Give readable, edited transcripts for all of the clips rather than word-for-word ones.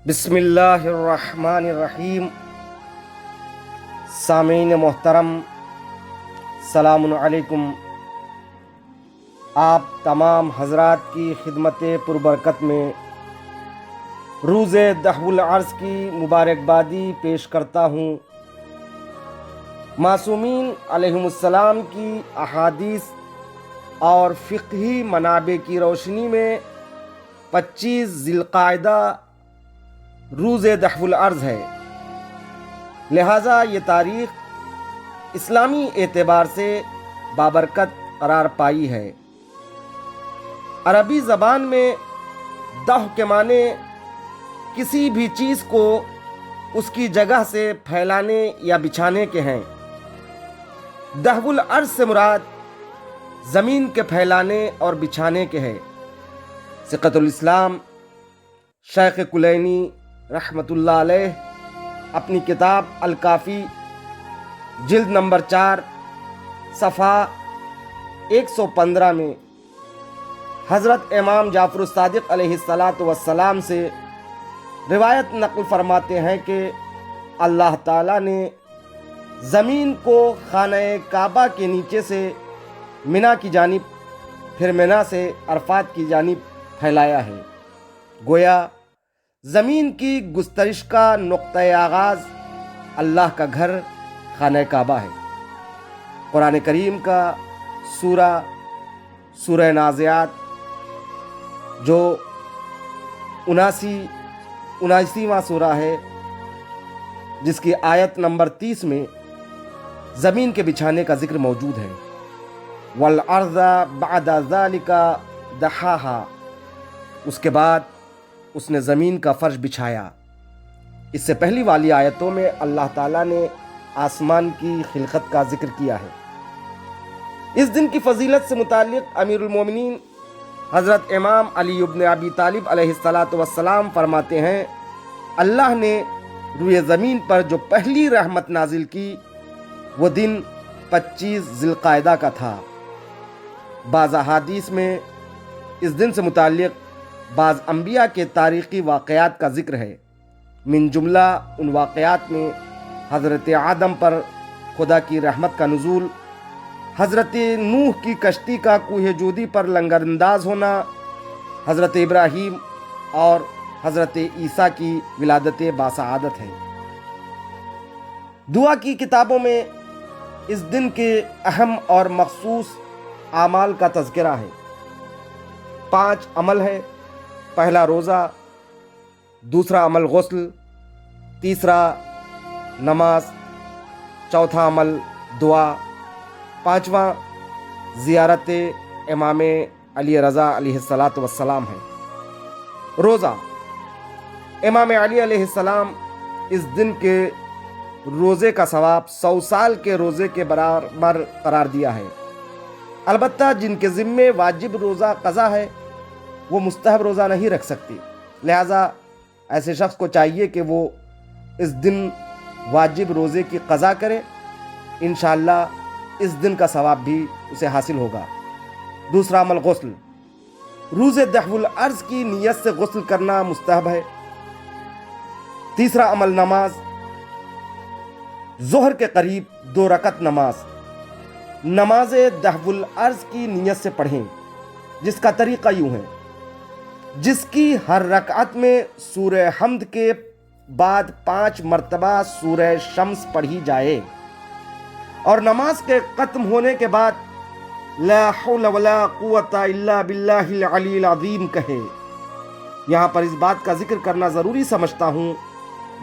بسم اللہ الرحمن الرحیم۔ سامعین محترم، السلام علیکم۔ آپ تمام حضرات کی خدمت پربرکت میں روز 10 العرض کی مبارکبادی پیش کرتا ہوں۔ معصومین علیہم السلام کی احادیث اور فقہی منابع کی روشنی میں 25 ذی القعدہ روز 10 العرض ہے، لہٰذا یہ تاریخ اسلامی اعتبار سے بابرکت قرار پائی ہے۔ عربی زبان میں دہ کے معنی کسی بھی چیز کو اس کی جگہ سے پھیلانے یا بچھانے کے ہیں۔ 10 العرض سے مراد زمین کے پھیلانے اور بچھانے کے ہے۔ ثقۃ الاسلام شیخ کلینی رحمۃ اللہ علیہ اپنی کتاب الکافی جلد نمبر 4 صفحہ 115 میں حضرت امام جعفر الصادق علیہ السلام سے روایت نقل فرماتے ہیں کہ اللہ تعالیٰ نے زمین کو خانہ کعبہ کے نیچے سے منا کی جانب، پھر منا سے عرفات کی جانب پھیلایا ہے۔ گویا زمین کی گسترش کا نقطۂ آغاز اللہ کا گھر خانہ کعبہ ہے۔ قرآن کریم کا سورہ نازعات جو 79واں سورہ ہے، جس کی آیت نمبر 30 میں زمین کے بچھانے کا ذکر موجود ہے۔ وَالْأَرْضَ بَعْدَ ذَلِكَ دَحَاهَا، اس کے بعد اس نے زمین کا فرش بچھایا۔ اس سے پہلی والی آیتوں میں اللہ تعالیٰ نے آسمان کی خلقت کا ذکر کیا ہے۔ اس دن کی فضیلت سے متعلق امیر المومنین حضرت امام علی ابن ابی طالب علیہ السلام فرماتے ہیں، اللہ نے روئے زمین پر جو پہلی رحمت نازل کی وہ دن 25 ذی القعدہ کا تھا۔ بعض احادیث میں اس دن سے متعلق بعض انبیاء کے تاریخی واقعات کا ذکر ہے۔ من جملہ ان واقعات میں حضرت آدم پر خدا کی رحمت کا نزول، حضرت نوح کی کشتی کا کوہ جودی پر لنگر انداز ہونا، حضرت ابراہیم اور حضرت عیسیٰ کی ولادت باسعادت ہے۔ دعا کی کتابوں میں اس دن کے اہم اور مخصوص اعمال کا تذکرہ ہے۔ 5 عمل ہے۔ پہلا روزہ، دوسرا عمل غسل، تیسرا نماز، چوتھا عمل دعا، 5واں زیارت امام علی رضا علیہ السلام ہے۔ روزہ، امام علی علیہ السلام اس دن کے روزے کا ثواب 100 سال کے روزے کے برابر قرار دیا ہے۔ البتہ جن کے ذمے واجب روزہ قضا ہے وہ مستحب روزہ نہیں رکھ سکتی، لہٰذا ایسے شخص کو چاہیے کہ وہ اس دن واجب روزے کی قضا کرے، انشاءاللہ اس دن کا ثواب بھی اسے حاصل ہوگا۔ دوسرا عمل غسل، روز 10 العرض کی نیت سے غسل کرنا مستحب ہے۔ تیسرا عمل نماز، ظہر کے قریب 2 رکعت نماز 10 العرض کی نیت سے پڑھیں، جس کا طریقہ یوں ہے، جس کی ہر رکعت میں سورہ حمد کے بعد 5 مرتبہ سورہ شمس پڑھی جائے اور نماز کے ختم ہونے کے بعد لا حول ولا قوت الا باللہ العلی العظیم کہے۔ یہاں پر اس بات کا ذکر کرنا ضروری سمجھتا ہوں،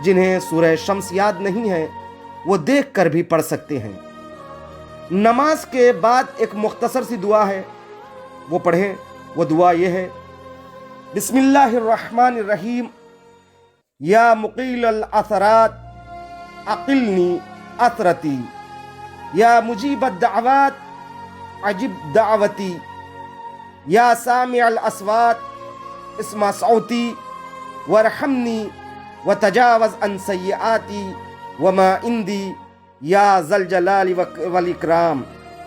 جنہیں سورہ شمس یاد نہیں ہے وہ دیکھ کر بھی پڑھ سکتے ہیں۔ نماز کے بعد ایک مختصر سی دعا ہے، وہ پڑھیں۔ وہ دعا یہ ہے، بسم اللہ الرحمن الرحیم، یا مقیل العثرات اقلنی عثرتی، یا مجیب الدعوات عجب دعوتی، یا سامع الاصوات اسمع صوتی، وارحمنی وتجاوز عن سیئاتی وما عندی، یا ذا الجلال والاکرام،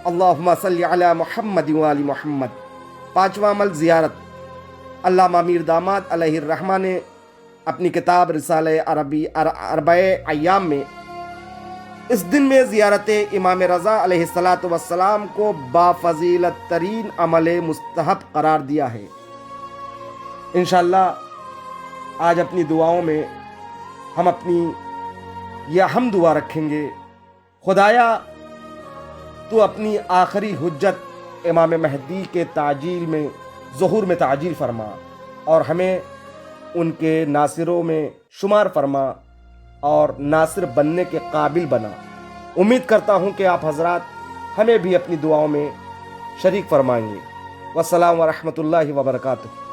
اللہم صلی علی محمد وآل محمد۔ 5واں عمل زیارت، علامہ میر داماد علیہ الرحمہ نے اپنی کتاب رسالہ عربی اربع ایام میں اس دن میں زیارت امام رضا علیہ الصلاۃ والسلام کو بافضیلت ترین عمل مستحب قرار دیا ہے۔ انشاءاللہ آج اپنی دعاؤں میں ہم اپنی یہ اہم دعا رکھیں گے، خدایا تو اپنی آخری حجت امام مہدی کے تعجیل میں ظہور میں تعجیل فرما اور ہمیں ان کے ناصروں میں شمار فرما اور ناصر بننے کے قابل بنا۔ امید کرتا ہوں کہ آپ حضرات ہمیں بھی اپنی دعاؤں میں شریک فرمائیں گے۔ والسلام ورحمۃ اللہ وبرکاتہ۔